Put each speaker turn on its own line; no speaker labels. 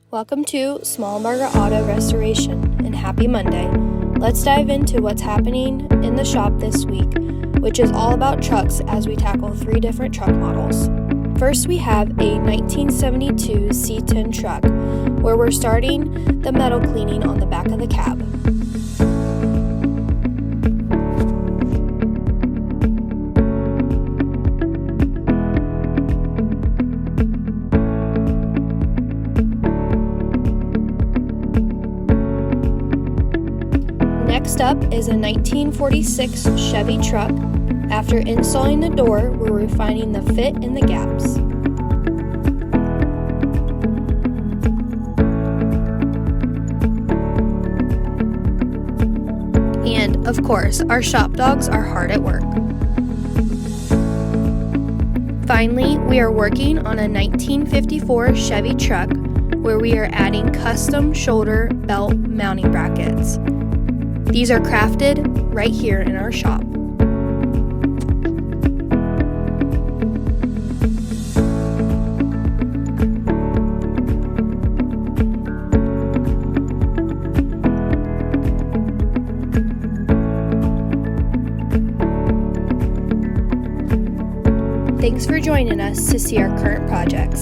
Welcome to Small Margaret Auto Restoration, and happy Monday. Let's dive into what's happening in the shop this week, which is all about trucks as we tackle 3 different truck models. First, we have a 1972 C10 truck, where we're starting the metal cleaning on the back of the cab. Next up is a 1946 Chevy truck. After installing the door, we're refining the fit in the gaps. And, of course, our shop dogs are hard at work. Finally, we are working on a 1954 Chevy truck where we are adding custom shoulder belt mounting brackets. These are crafted right here in our shop. Thanks for joining us to see our current projects.